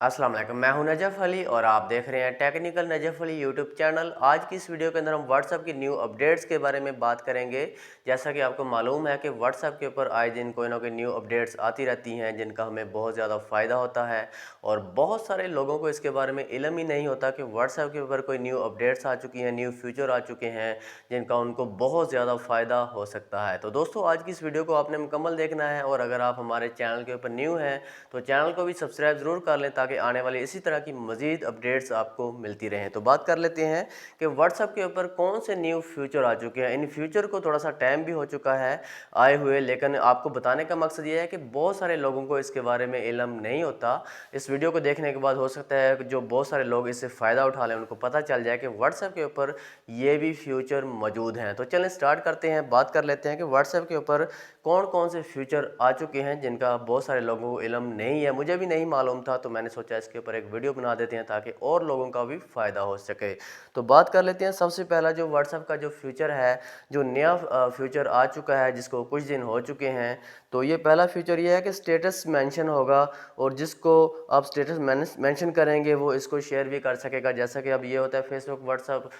अस्सलाम वालेकुम, मैं हूं नजफ़ अली और आप देख रहे हैं technical Najaf Ali YouTube channel. आज की इस वीडियो के अंदर हम व्हाट्सएप की न्यू अपडेट्स के बारे में बात करेंगे। जैसा कि आपको मालूम है कि व्हाट्सएप के ऊपर आए दिन कोई ना कोई न्यू अपडेट्स आती रहती हैं जिनका हमें बहुत ज़्यादा फ़ायदा होता है और बहुत सारे लोगों को इसके बारे में इल्म ही नहीं होता कि व्हाट्सएप के ऊपर कोई न्यू अपडेट्स आ चुकी हैं, न्यू फीचर आ चुके हैं जिनका उनको बहुत ज़्यादा फ़ायदा हो सकता है। तो दोस्तों, आज की इस वीडियो को आपने मुकम्मल देखना है और अगर आप हमारे चैनल के ऊपर न्यू हैं तो चैनल को भी सब्सक्राइब ज़रूर कर लें ताकि आने वाली इसी तरह की मज़ीद अपडेट्स आपको मिलती रहें। तो बात कर लेते हैं कि व्हाट्सएप के ऊपर कौन से न्यू फ्यूचर आ चुके हैं। इन फ्यूचर को थोड़ा सा टाइम भी हो चुका है आए हुए, लेकिन आपको बताने का मकसद ये है कि बहुत सारे लोगों को इसके बारे में इल्म नहीं होता। इस वीडियो को देखने के बाद हो सकता है कि जो बहुत सारे लोग इससे फ़ायदा उठा लें, उनको पता चल जाए कि व्हाट्सएप के ऊपर ये भी फ्यूचर मौजूद हैं। तो चलें स्टार्ट करते हैं, बात कर लेते हैं कि व्हाट्सएप के ऊपर कौन कौन से फीचर आ चुके हैं जिनका बहुत सारे लोगों को इल्म नहीं है। मुझे भी नहीं मालूम था, तो मैंने सोचा इसके ऊपर एक वीडियो बना देते हैं ताकि और लोगों का भी फ़ायदा हो सके। तो बात कर लेते हैं, सबसे पहला जो व्हाट्सएप का जो फीचर है, जो नया फीचर आ चुका है जिसको कुछ दिन हो चुके हैं। तो ये पहला फीचर ये है कि स्टेटस मेंशन होगा और जिसको आप स्टेटस मेंशन करेंगे वो इसको शेयर भी कर सकेगा। जैसा कि अब ये होता है फेसबुक, व्हाट्सएप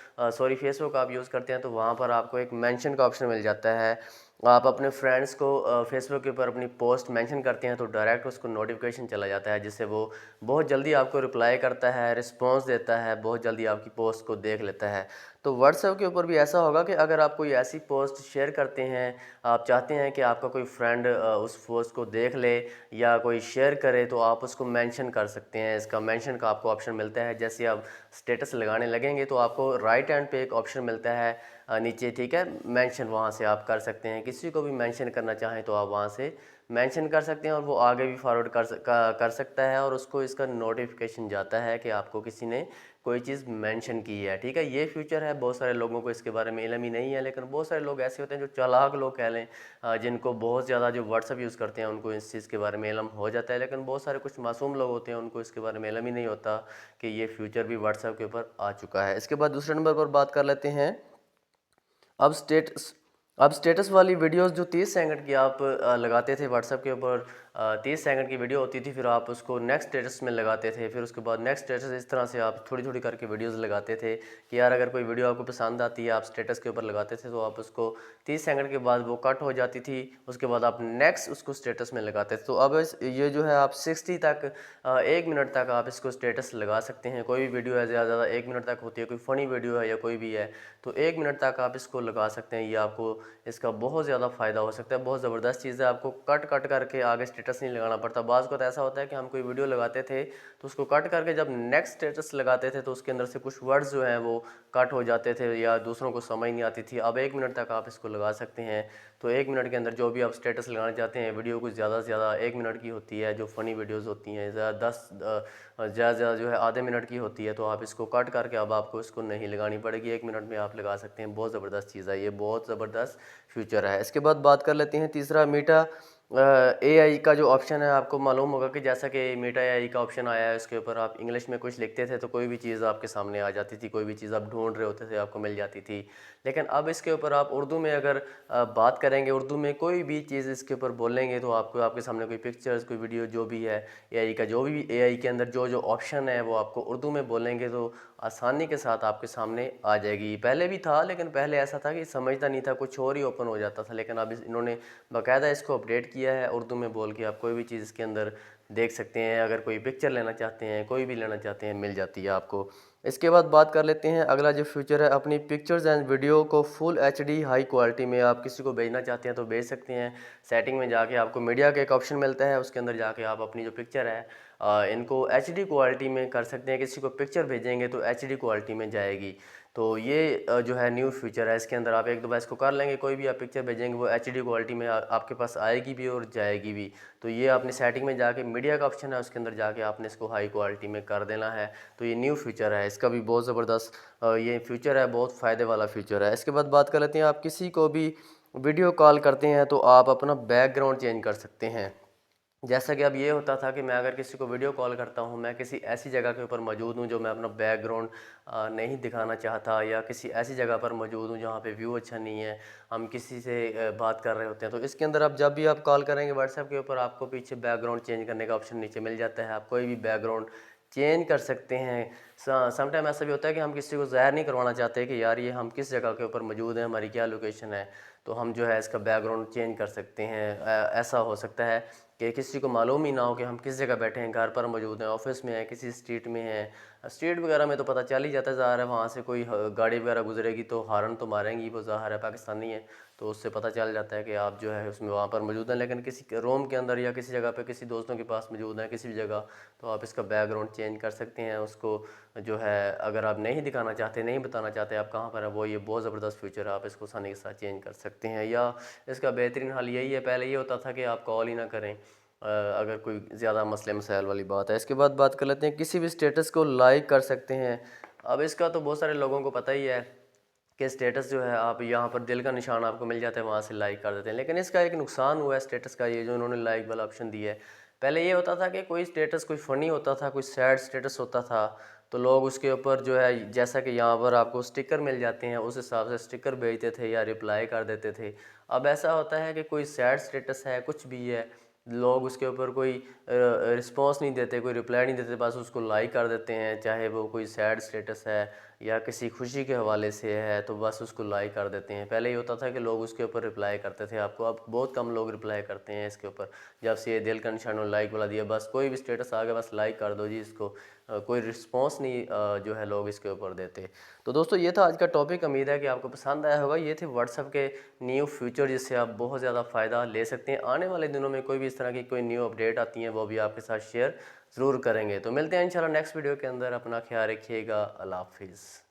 फेसबुक आप यूज़ करते हैं तो वहाँ पर आपको एक मेंशन का ऑप्शन मिल जाता है। आप अपने फ्रेंड्स को फेसबुक के ऊपर अपनी पोस्ट मेंशन करते हैं तो डायरेक्ट उसको नोटिफिकेशन चला जाता है, जिससे वो बहुत जल्दी आपको रिप्लाई करता है, रिस्पॉन्स देता है, बहुत जल्दी आपकी पोस्ट को देख लेता है। तो व्हाट्सएप के ऊपर भी ऐसा होगा कि अगर आप कोई ऐसी पोस्ट शेयर करते हैं, आप चाहते हैं कि आपका कोई फ्रेंड उस पोस्ट को देख ले या कोई शेयर करे, तो आप उसको मेंशन कर सकते हैं। इसका मेंशन का आपको ऑप्शन मिलता है। जैसे आप स्टेटस लगाने लगेंगे तो आपको राइट हैंड पे एक ऑप्शन मिलता है नीचे, ठीक है, मेंशन, वहाँ से आप कर सकते हैं। किसी को भी मेंशन करना चाहें तो आप वहाँ से मेंशन कर सकते हैं और वो आगे भी फॉरवर्ड कर सकता है और उसको इसका नोटिफिकेशन जाता है कि आपको किसी ने कोई चीज़ मेंशन की है। ठीक है, ये फ्यूचर है। बहुत सारे लोगों को इसके बारे में इल्म ही नहीं है, लेकिन बहुत सारे लोग ऐसे होते हैं जो चालाक लोग कह लें, जिनको बहुत ज़्यादा जो व्हाट्सअप यूज़ करते हैं उनको इस चीज़ के बारे में इल्म हो जाता है। लेकिन बहुत सारे कुछ मासूम लोग होते हैं, उनको इसके बारे में इल्म ही नहीं होता कि ये फ्यूचर भी व्हाट्सएप के ऊपर आ चुका है। इसके बाद दूसरे नंबर पर बात कर लेते हैं, अब स्टेटस वाली वीडियोस जो 30 सेकंड की आप लगाते थे व्हाट्सएप के ऊपर, 30 सेकंड की वीडियो होती थी, फिर आप उसको नेक्स्ट स्टेटस में लगाते थे, फिर उसके बाद नेक्स्ट स्टेटस, इस तरह से आप थोड़ी थोड़ी करके वीडियोस लगाते थे कि यार अगर कोई वीडियो आपको पसंद आती है, आप स्टेटस के ऊपर लगाते थे तो आप उसको 30 सेकंड के बाद वो कट हो जाती थी, उसके बाद आप नेक्स्ट उसको स्टेटस में लगाते थे। तो अब ये जो है आप 60 तक, 1 मिनट तक आप इसको स्टेटस लगा सकते हैं। कोई भी वीडियो है ज़्यादा ज़्यादा 1 मिनट तक होती है, कोई फ़नी वीडियो है या कोई भी है तो 1 मिनट तक आप इसको लगा सकते हैं। ये आपको इसका बहुत ज़्यादा फ़ायदा हो सकता है। बहुत ज़बरदस्त चीज़ है, आपको कट कट करके आगे स्टेटस नहीं लगाना पड़ता। बाज़ को तो ऐसा होता है कि हम कोई वीडियो लगाते थे तो उसको कट करके जब नेक्स्ट स्टेटस लगाते थे तो उसके अंदर से कुछ वर्ड्स जो हैं वो कट हो जाते थे या दूसरों को समझ नहीं आती थी। अब 1 मिनट तक आप इसको लगा सकते हैं। तो 1 मिनट के अंदर जो भी आप स्टेटस लगाना चाहते हैं, वीडियो कुछ ज़्यादा से ज़्यादा 1 मिनट की होती है, जो फ़नी वीडियोज़ होती हैं ज़्यादा ज़्यादा ज़्यादा जो है आधे मिनट की होती है, तो आप इसको कट करके अब आपको इसको नहीं लगानी पड़ेगी, 1 मिनट में आप लगा सकते हैं। बहुत ज़बरदस्त चीज़ है ये, बहुत ज़बरदस्त फ्यूचर है। इसके बाद बात कर लेते हैं तीसरा, मीटा एआई का जो ऑप्शन है। आपको मालूम होगा कि जैसा कि मीटा एआई का ऑप्शन आया है, उसके ऊपर आप इंग्लिश में कुछ लिखते थे तो कोई भी चीज़ आपके सामने आ जाती थी, कोई भी चीज़ आप ढूंढ रहे होते थे आपको मिल जाती थी। लेकिन अब इसके ऊपर आप उर्दू में अगर बात करेंगे, उर्दू में कोई भी चीज़ इसके ऊपर बोलेंगे तो आपको आपके सामने कोई पिक्चर्स, कोई वीडियो जो भी है, एआई का जो भी, एआई के अंदर जो जो ऑप्शन है वो आपको उर्दू में बोलेंगे तो आसानी के साथ आपके सामने आ जाएगी। पहले भी था, लेकिन पहले ऐसा था कि समझता नहीं था, कुछ और ही ओपन हो जाता था, लेकिन अब इन्होंने बाकायदा इसको अपडेट किया है। उर्दू में बोल के आप कोई भी चीज़ इसके अंदर देख सकते हैं। अगर कोई पिक्चर लेना चाहते हैं, कोई भी लेना चाहते हैं, मिल जाती है आपको। इसके बाद बात कर लेते हैं अगला जो फीचर है, अपनी पिक्चर्स एंड वीडियो को फुल एचडी हाई क्वालिटी में आप किसी को भेजना चाहते हैं तो भेज सकते हैं। सेटिंग में जाके आपको मीडिया का एक ऑप्शन मिलता है, उसके अंदर जाके आप अपनी जो पिक्चर है इनको एचडी क्वालिटी में कर सकते हैं। किसी को पिक्चर भेजेंगे तो एचडी क्वालिटी में जाएगी। तो ये जो है न्यू फीचर है, इसके अंदर आप एक दो बार इसको कर लेंगे, कोई भी आप पिक्चर भेजेंगे वो एचडी क्वालिटी में आपके पास आएगी भी और जाएगी भी। तो ये आपने सेटिंग में जाके मीडिया का ऑप्शन है, उसके अंदर जाके आपने इसको हाई क्वालिटी में कर देना है। तो ये न्यू फीचर है, इसका भी बहुत ज़बरदस्त ये फीचर है, बहुत फ़ायदे वाला फीचर है। इसके बाद बात कर लेते हैं, आप किसी को भी वीडियो कॉल करते हैं तो आप अपना बैकग्राउंड चेंज कर सकते हैं। जैसा कि अब ये होता था कि मैं अगर किसी को वीडियो कॉल करता हूँ, मैं किसी ऐसी जगह के ऊपर मौजूद हूँ जो मैं अपना बैकग्राउंड नहीं दिखाना चाहता, या किसी ऐसी जगह पर मौजूद हूँ जहाँ पे व्यू अच्छा नहीं है, हम किसी से बात कर रहे होते हैं, तो इसके अंदर आप जब भी आप कॉल करेंगे व्हाट्सएप के ऊपर, आपको पीछे बैकग्राउंड चेंज करने का ऑप्शन नीचे मिल जाता है। आप कोई भी बैकग्राउंड चेंज कर सकते हैं। समटाइम ऐसा भी होता है कि हम किसी को ज़ाहिर नहीं करवाना चाहते कि यार ये हम किस जगह के ऊपर मौजूद हैं, हमारी क्या लोकेशन है, तो हम जो है इसका बैकग्राउंड चेंज कर सकते हैं। ऐसा हो सकता है कि किसी को मालूम ही ना हो कि हम किस जगह बैठे हैं, घर पर मौजूद हैं, ऑफिस में हैं, किसी स्ट्रीट में हैं। स्ट्रीट वगैरह में तो पता चल ही जाता है, ज़ाहिर है वहाँ से कोई गाड़ी वगैरह गुजरेगी तो हॉर्न तो मारेंगी, वो ज़ाहिर है पाकिस्तानी है, तो उससे पता चल जाता है कि आप जो है उसमें वहाँ पर मौजूद हैं। लेकिन किसी रूम के अंदर या किसी जगह पे किसी दोस्तों के पास मौजूद हैं किसी भी जगह, तो आप इसका बैकग्राउंड चेंज कर सकते हैं। उसको जो है अगर आप नहीं दिखाना चाहते, नहीं बताना चाहते आप कहाँ पर हैं, वो ये बहुत ज़बरदस्त फीचर है, आप इसको आसानी के साथ चेंज कर सकते हैं। या इसका बेहतरीन हल यही है, पहले ये होता था कि आप कॉल ही ना करें अगर कोई ज़्यादा मसले मसाइल वाली बात है। इसके बाद बात कर लेते हैं, किसी भी स्टेटस को लाइक कर सकते हैं। अब इसका तो बहुत सारे लोगों को पता ही है कि स्टेटस जो है आप यहाँ पर दिल का निशान आपको मिल जाता है, वहाँ से लाइक कर देते हैं। लेकिन इसका एक नुकसान हुआ है स्टेटस का, ये जो उन्होंने लाइक वाला ऑप्शन दिया है। पहले ये होता था कि कोई स्टेटस कोई फ़नी होता था, कोई सैड स्टेटस होता था, तो लोग उसके ऊपर जो है जैसा कि यहाँ पर आपको स्टिकर मिल जाते हैं उस हिसाब से स्टिकर भेजते थे या रिप्लाई कर देते थे। अब ऐसा होता है कि कोई सैड स्टेटस है, कुछ भी है, लोग उसके ऊपर कोई रिस्पॉन्स नहीं देते, कोई रिप्लाई नहीं देते, बस उसको लाइक कर देते हैं। चाहे वो कोई सैड स्टेटस है या किसी खुशी के हवाले से है तो बस उसको लाइक कर देते हैं। पहले ये होता था कि लोग उसके ऊपर रिप्लाई करते थे आपको, अब बहुत कम लोग रिप्लाई करते हैं इसके ऊपर। जब से ये दिल का निशान और लाइक वाला दिया, बस कोई भी स्टेटस आ गया बस लाइक कर दो जी इसको, कोई रिस्पॉन्स नहीं जो है लोग इसके ऊपर देते। तो दोस्तों ये था आज का टॉपिक, उम्मीद है कि आपको पसंद आया होगा। ये थे व्हाट्सएप के न्यू फीचर जिससे आप बहुत ज़्यादा फ़ायदा ले सकते हैं। आने वाले दिनों में कोई भी इस तरह की कोई न्यू अपडेट आती है वो भी आपके साथ शेयर ज़रूर करेंगे। तो मिलते हैं इंशाल्लाह नेक्स्ट वीडियो के अंदर, अपना ख्याल रखिएगा, अल्लाह हाफिज़।